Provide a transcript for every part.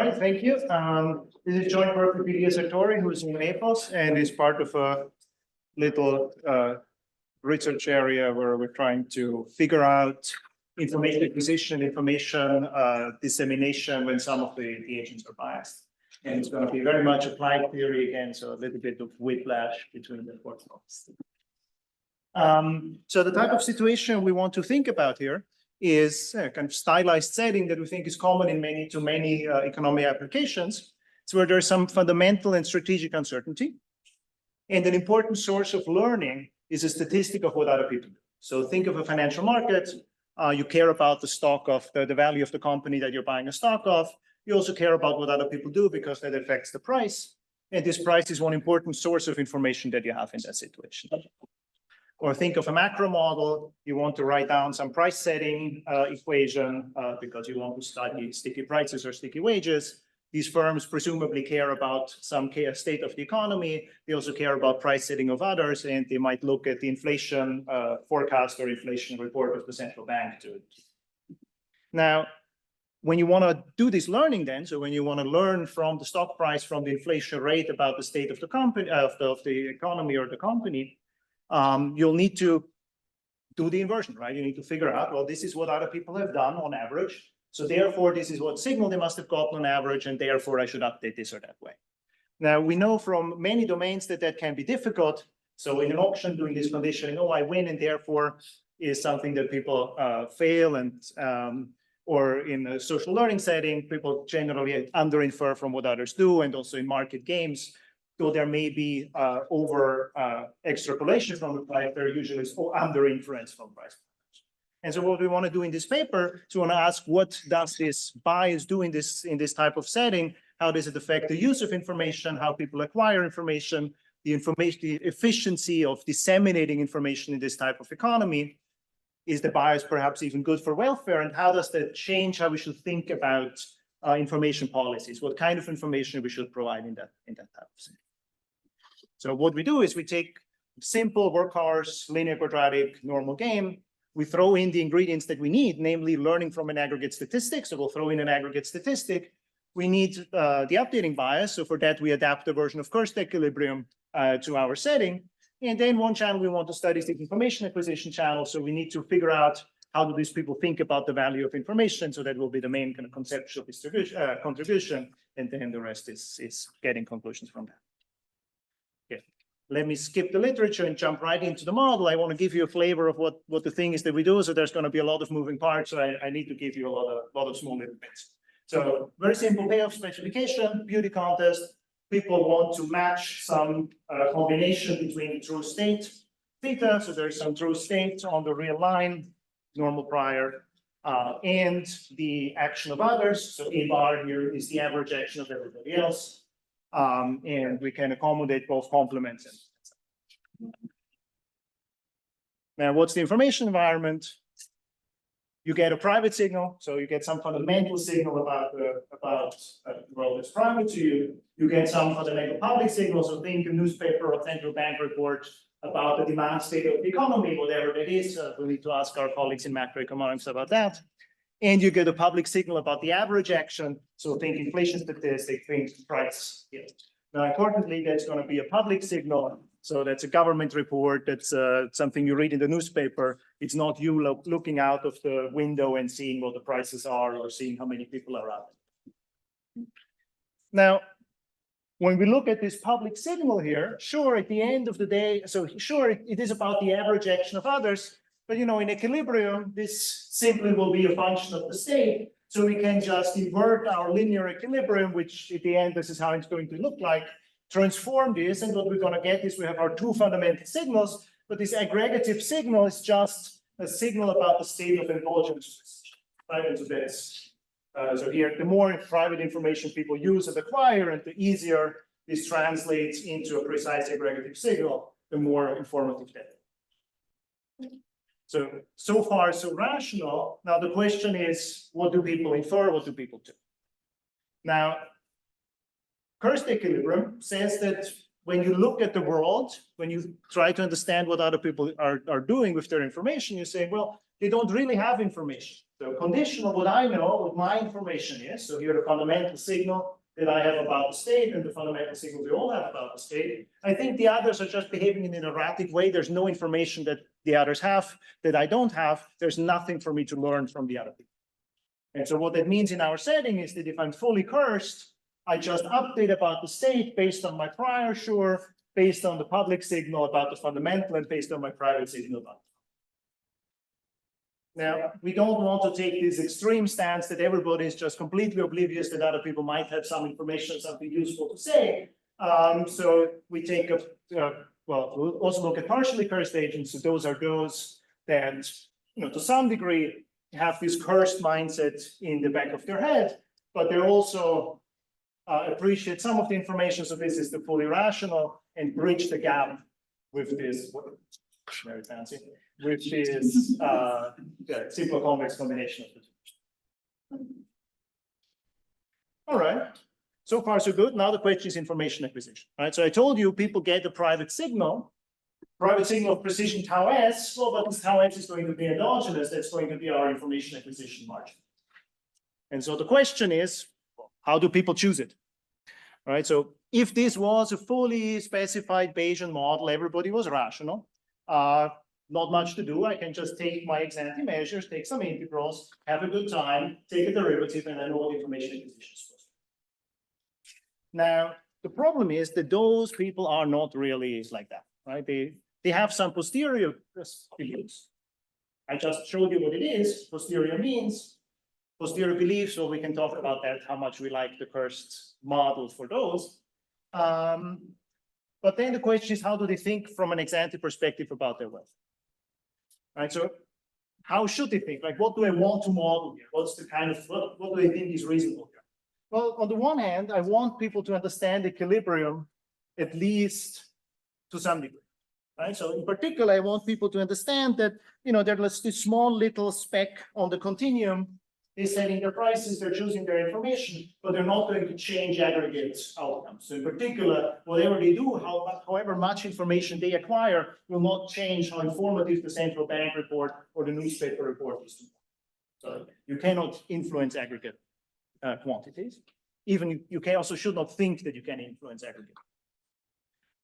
right, thank you. This is joint work with Elia Sartori, who's in Naples, and is part of a little research area where we're trying to figure out information acquisition, information dissemination when some of the agents are biased. And it's going to be very much applied theory again, so a little bit of whiplash between the portfolios. So the type of situation we want to think about here is a kind of stylized setting that we think is common in many economic applications. It's where there's some fundamental and strategic uncertainty. And an important source of learning is a statistic of what other people do. So think of a financial market. You care about the stock of the value of the company that you're buying a stock of. You also care about what other people do because that affects the price. And this price is one important source of information that you have in that situation. Or think of a macro model. You want to write down some price setting equation because you want to study sticky prices or sticky wages. These firms presumably care about some state of the economy. They also care about price setting of others, and they might look at the inflation forecast or inflation report of the central bank too. Now, when you want to do this learning then, so when you want to learn from the stock price, from the inflation rate about the state of the company, of the economy or the company, you'll need to do the inversion, right? You need to figure out, well, this is what other people have done on average. So therefore, this is what signal they must have gotten on average, and therefore I should update this or that way. Now, we know from many domains that that can be difficult. So in an auction, doing this conditioning, oh, I win, and therefore is something that people fail, and or in a social learning setting, people generally under-infer from what others do, and also in market games, though there may be over extrapolation from the price, there usually is under-inference from price. And so what we want to do in this paper is we want to ask, what does this bias do in this type of setting? How does it affect the use of information, how people acquire information, the efficiency of disseminating information in this type of economy? Is the bias perhaps even good for welfare? And how does that change how we should think about information policies? What kind of information we should provide in that type of setting? So what we do is we take simple workhorse, linear quadratic, normal game. We throw in the ingredients that we need, namely learning from an aggregate statistic. So we'll throw in an aggregate statistic. We need the updating bias. So for that, we adapt a version of Cursedness equilibrium to our setting. And then one channel we want to study is the information acquisition channel. So we need to figure out how do these people think about the value of information. So that will be the main kind of conceptual contribution. And then the rest is getting conclusions from that. Let me skip the literature and jump right into the model. I want to give you a flavor of what the thing is that we do. So there's going to be a lot of moving parts. So I need to give you a lot of small little bits. So very simple payoff specification, beauty contest. People want to match some combination between true state theta. So there's some true state on the real line, normal prior, and the action of others. So A bar here is the average action of everybody else. And we can accommodate both complements. Now, what's the information environment? You get a private signal, so you get some fundamental signal about the world that's private to you. You get some fundamental public signals, so think a newspaper or central bank report about the demand state of the economy, whatever it is. We need to ask our colleagues in macroeconomics about that. And you get a public signal about the average action. So think inflation statistic, think price. Now, importantly, that's going to be a public signal. So that's a government report. That's something you read in the newspaper. It's not you looking out of the window and seeing what the prices are or seeing how many people are out. Now, when we look at this public signal here, sure, at the end of the day, so sure, it is about the average action of others. But in equilibrium, this simply will be a function of the state. So we can just invert our linear equilibrium, which at the end, this is how it's going to look like, transform this. And what we're going to get is we have our two fundamental signals, but this aggregative signal is just a signal about the state of indulgence. Right into this. So here, the more private information people use and acquire, and the easier this translates into a precise aggregative signal, the more informative that is. So far, so rational. Now, the question is, what do people infer? What do people do? Now, Cursedness equilibrium says that when you look at the world, when you try to understand what other people are doing with their information, you say, well, they don't really have information. So condition of what I know, what my information is, so here the fundamental signal that I have about the state and the fundamental signal we all have about the state. I think the others are just behaving in an erratic way. There's no information that the others have that I don't have. There's nothing for me to learn from the other people. And so what that means in our setting is that if I'm fully cursed, I just update about the state based on my prior sure, based on the public signal about the fundamental, and based on my private signal about. Now, we don't want to take this extreme stance that everybody is just completely oblivious that other people might have some information, something useful to say. So we take well, we'll also look at partially cursed agents. So those are those that, to some degree, have this cursed mindset in the back of their head, but they're also appreciate some of the information. So this is the fully rational and bridge the gap with this, very fancy, which is the simple convex combination of the two. All right, so far so good. Now the question is information acquisition, right? So I told you people get a private signal of precision tau s. Well, but this tau s is going to be endogenous. That's going to be our information acquisition margin. And so the question is, how do people choose it? All right, so if this was a fully specified Bayesian model, everybody was rational, not much to do. I can just take my ex-ante measures, take some integrals, have a good time, take a derivative, and I know what information acquisition is supposed to be. Now, the problem is that those people are not really like that, right? They have some posterior beliefs. I just showed you what it is. Posterior means posterior beliefs, so we can talk about that, how much we like the cursed model for those. But then the question is, how do they think from an ex-ante perspective about their wealth? Right, so how should they think? Like, what do I want to model here? What's the kind of, what do they think is reasonable here? Well, on the one hand, I want people to understand equilibrium at least to some degree, right? So in particular, I want people to understand that, there's this small little speck on the continuum. They're setting their prices, they're choosing their information, but they're not going to change aggregate outcomes. So in particular, whatever they do, however much information they acquire, will not change how informative the central bank report or the newspaper report is. So you cannot influence aggregate quantities. Even you can also should not think that you can influence aggregate.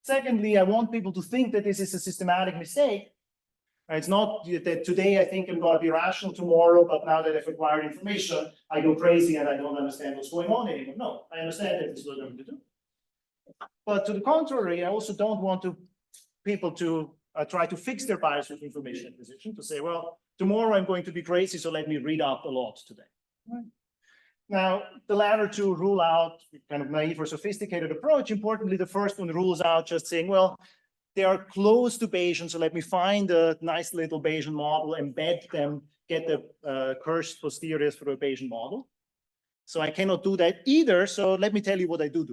Secondly, I want people to think that this is a systematic mistake. It's not that today I think I'm going to be rational tomorrow, but now that I've acquired information, I go crazy and I don't understand what's going on anymore. No, I understand that this is what I'm going to do. But to the contrary, I also don't want people to try to fix their bias with information acquisition, to say, well, tomorrow I'm going to be crazy, so let me read up a lot today. Right. Now, the latter two rule out kind of naive or sophisticated approach. Importantly, the first one rules out just saying, well, they are close to Bayesian, so let me find a nice little Bayesian model, embed them, get the cursed posteriors for a Bayesian model. So I cannot do that either, so let me tell you what I do.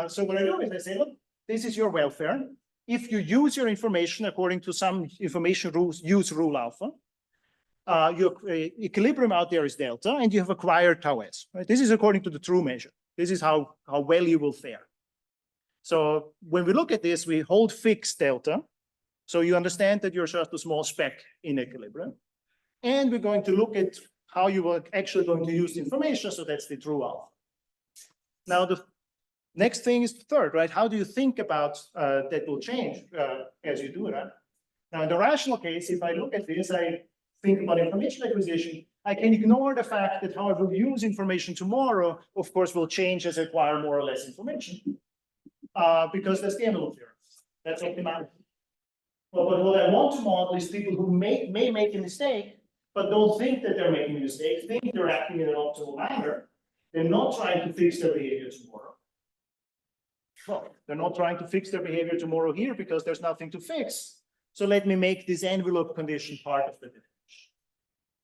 So what I do is I say, look, this is your welfare. If you use your information according to some information rules, use rule alpha, your equilibrium out there is delta, and you have acquired tau s. Right? This is according to the true measure. This is how well you will fare. So when we look at this, we hold fixed delta. So you understand that you're just a small speck in equilibrium. And we're going to look at how you are actually going to use the information. So that's the true alpha. Now, the next thing is the third, right? How do you think about that will change as you do that? Now, in the rational case, if I look at this, I think about information acquisition. I can ignore the fact that how I will use information tomorrow, of course, will change as I acquire more or less information. Because that's the envelope theorem. That's optimality. But what I want to model is people who may make a mistake, but don't think that they're making a mistake, think they're acting in an optimal manner. They're not trying to fix their behavior tomorrow. Well, they're not trying to fix their behavior tomorrow here because there's nothing to fix. So let me make this envelope condition part of the definition.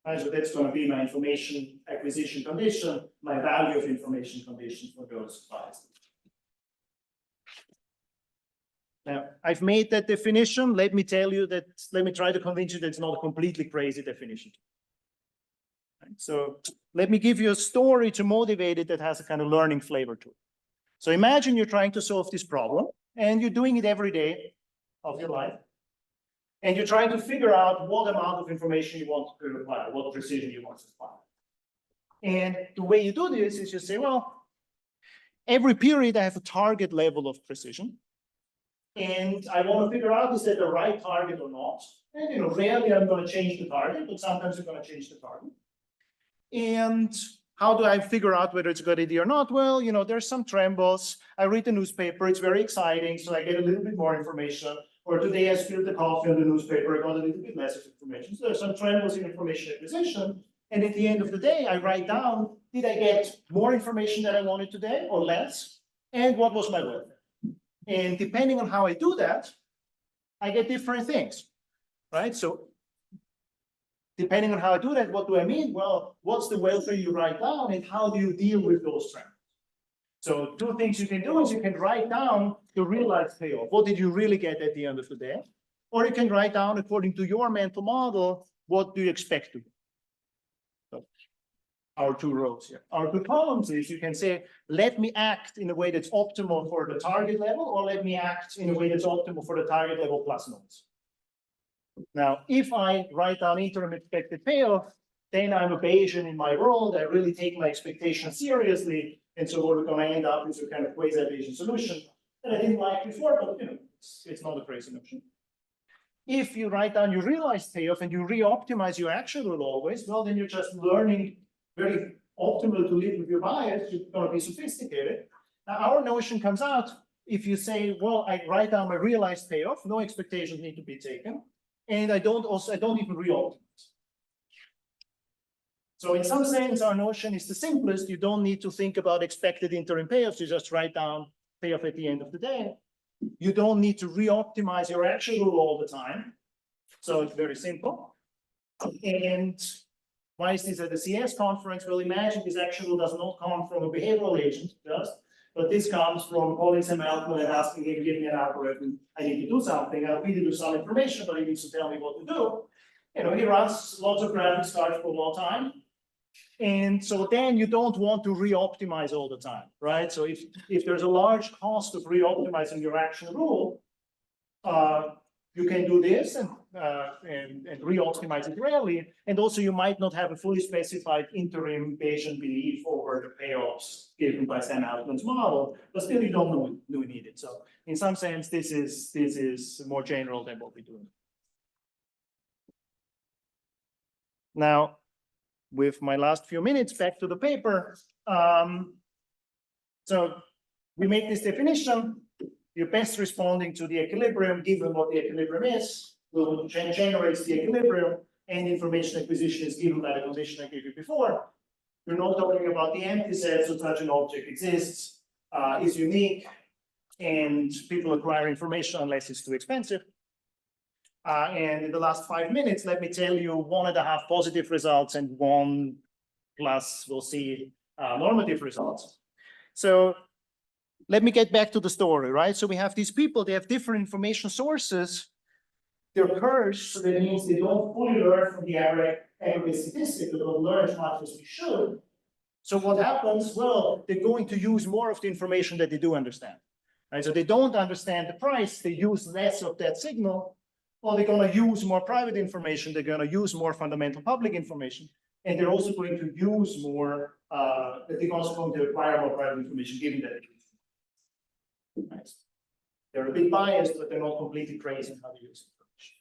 Right, so that's going to be my information acquisition condition, my value of information condition for those biases. Now, I've made that definition. Let me tell you that, let me try to convince you that it's not a completely crazy definition. Right, so let me give you a story to motivate it that has a kind of learning flavor to it. So imagine you're trying to solve this problem and you're doing it every day of your life. And you're trying to figure out what amount of information you want to apply, what precision you want to apply. And the way you do this is you say, well, every period I have a target level of precision. And I want to figure out, is that the right target or not? And rarely I'm going to change the target, but sometimes I'm going to change the target. And how do I figure out whether it's a good idea or not? Well, there's some trembles. I read the newspaper, it's very exciting, so I get a little bit more information. Or today I spilled the coffee on the newspaper, I got a little bit less information. So there's some trembles in information acquisition. And at the end of the day, I write down, did I get more information than I wanted today or less? And what was my welfare? And depending on how I do that, I get different things, right? So depending on how I do that, what do I mean? Well, what's the welfare you write down and how do you deal with those trends? So two things you can do is you can write down the realized payoff. What did you really get at the end of the day? Or you can write down, according to your mental model, what do you expect to get? So our two rows here. Our two columns is you can say, let me act in a way that's optimal for the target level, or let me act in a way that's optimal for the target level plus noise. Now, if I write down interim expected payoff, then I'm a Bayesian in my world. I really take my expectations seriously. And so what we're going to end up is a kind of quasi-Bayesian solution that I didn't like before, but it's not a crazy notion. If you write down your realized payoff and you re-optimize your actual always, well, then you're just learning very optimal to live with your bias. You're going to be sophisticated. Now, our notion comes out if you say, well, I write down my realized payoff, no expectations need to be taken. And I don't even re-optimize. So in some sense, our notion is the simplest. You don't need to think about expected interim payoffs. You just write down payoff at the end of the day. You don't need to re-optimize your actual all the time. So it's very simple. And why is this at the CS conference? Well, imagine this actual does not come from a behavioral agent, but this comes from calling Sam Altman and asking him, give me an algorithm, I need to do something. I'll feed you some information, but he needs to tell me what to do. He runs lots of graphics cards for a long time. And so then you don't want to re-optimize all the time, right? So if there's a large cost of re-optimizing your action rule, you can do this and re-optimize it rarely. And also you might not have a fully specified interim Bayesian belief over the payoffs given by Sam Altman's model, but still you don't know you need it. So in some sense, this is more general than what we do. Now, with my last few minutes, back to the paper. So we make this definition. You're best responding to the equilibrium, given what the equilibrium is, will generates the equilibrium, and information acquisition is given by the condition I gave you before. We're not talking about the empty set, so such an object exists, is unique, and people acquire information unless it's too expensive. And in the last 5 minutes, let me tell you 1.5 positive results and 1 plus, we'll see, normative results. So let me get back to the story, right? So we have these people, they have different information sources. They're cursed, so that means they don't fully learn from the aggregate statistic. They don't learn as much as we should. So what happens? Well, they're going to use more of the information that they do understand. Right? So they don't understand the price, they use less of that signal. Well, they're going to use more private information, they're going to use more fundamental public information, and they're also going to use more, they're also going to acquire more private information given that. Right. They're a bit biased, but they're not completely crazy in how to use information.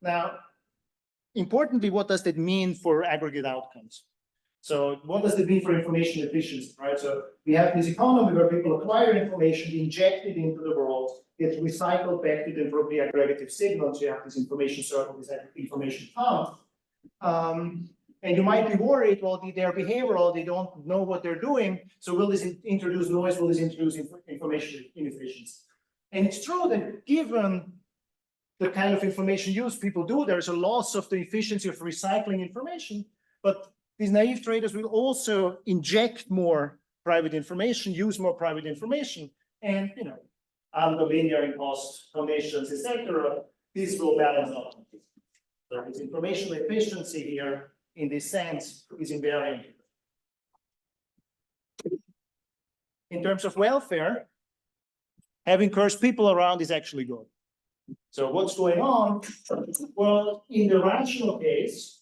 Now, importantly, what does that mean for aggregate outcomes? So what does it mean for information efficiency, right? So we have this economy where people acquire information, inject it into the world, gets recycled back to the appropriate aggregative signals. You have this information circle, this information count. And you might be worried, well, they're behavioral, they don't know what they're doing. So will this introduce noise? Will this introduce information inefficiency? And it's true that given the kind of information use people do, there's a loss of the efficiency of recycling information, but these naive traders will also inject more private information, use more private information, and under linear cost conditions, etc., this will balance out. So its information efficiency here, in this sense, is invariant. In terms of welfare, having cursed people around is actually good. So what's going on? Well, in the rational case,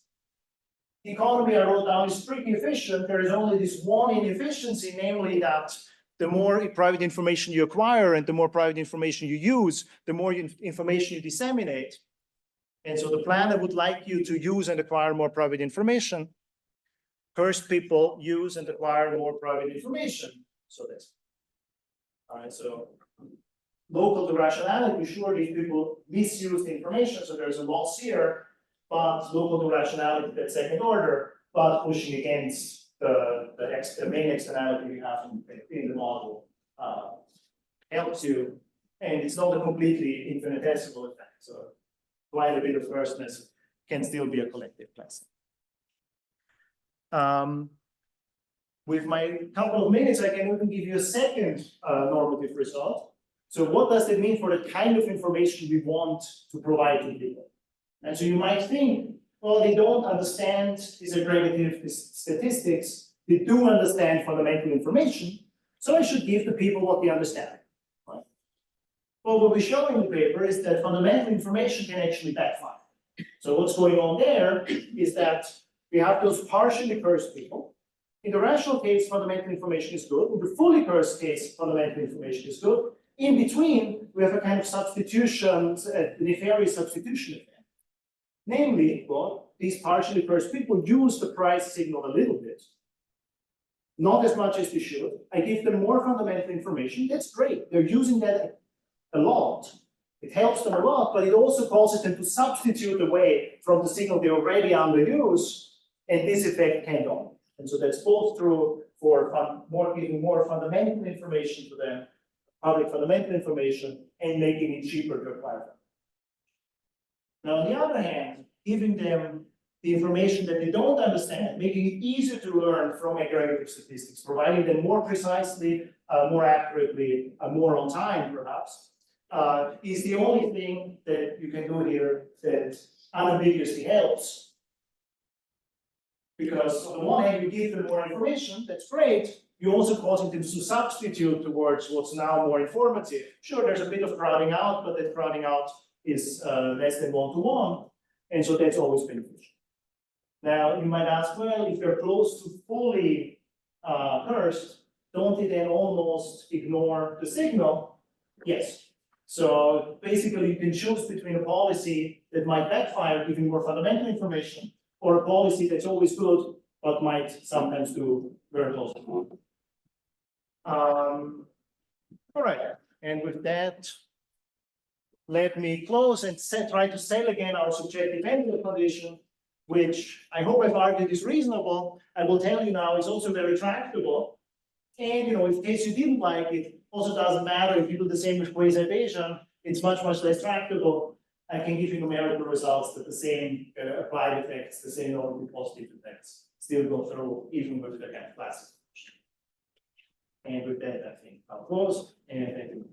the economy I wrote down is pretty efficient. There is only this one inefficiency, namely that the more private information you acquire and the more private information you use, the more information you disseminate. And so the planner would like you to use and acquire more private information. Cursed people use and acquire more private information. So that's all right. So local to rationality, sure, these people misuse the information, so there's a loss here, but local to rationality, that's second order, but pushing against the main externality we have in the model helps you, and it's not a completely infinitesimal effect. So quite a bit of cursedness can still be a collective class. With my couple of minutes, I can even give you a second normative result. So what does it mean for the kind of information we want to provide to people? And so you might think, well, they don't understand disaggregative statistics. They do understand fundamental information. So I should give the people what they understand. Right? Well, what we show in the paper is that fundamental information can actually backfire. So what's going on there is that we have those partially cursed people. In the rational case, fundamental information is good. In the fully cursed case, fundamental information is good. In between, we have a kind of substitution, a nefarious substitution effect. Namely, well, these partially cursed people use the price signal a little bit. Not as much as they should. I give them more fundamental information. That's great. They're using that a lot. It helps them a lot, but it also causes them to substitute away from the signal they already underuse, and this effect can't on. And so that's both true for giving more fundamental information to them, public fundamental information, and making it cheaper to acquire them. Now, on the other hand, giving them the information that they don't understand, making it easier to learn from aggregative statistics, providing them more precisely, more accurately, more on time, perhaps, is the only thing that you can do here that unambiguously helps. Because on the one hand, you give them more information, that's great. You're also causing them to substitute towards what's now more informative. Sure, there's a bit of crowding out, but that crowding out is less than one-to-one. And so that's always beneficial. Now, you might ask, well, if they're close to fully cursed, don't they then almost ignore the signal? Yes. So basically, you can choose between a policy that might backfire, giving more fundamental information, or a policy that's always good, but might sometimes do very close to one. All right, and with that, let me close and try to sell again our subjective envelope condition, which I hope I've argued is reasonable. I will tell you now is also very tractable. And in case you didn't like it, also doesn't matter if you do the same with quasi-Bayesian, it's much, much less tractable. I can give you numerical results that the same applied effects, the same normative positive effects still go through, even with the kind of classification. And with that, I think I'll close, and thank you.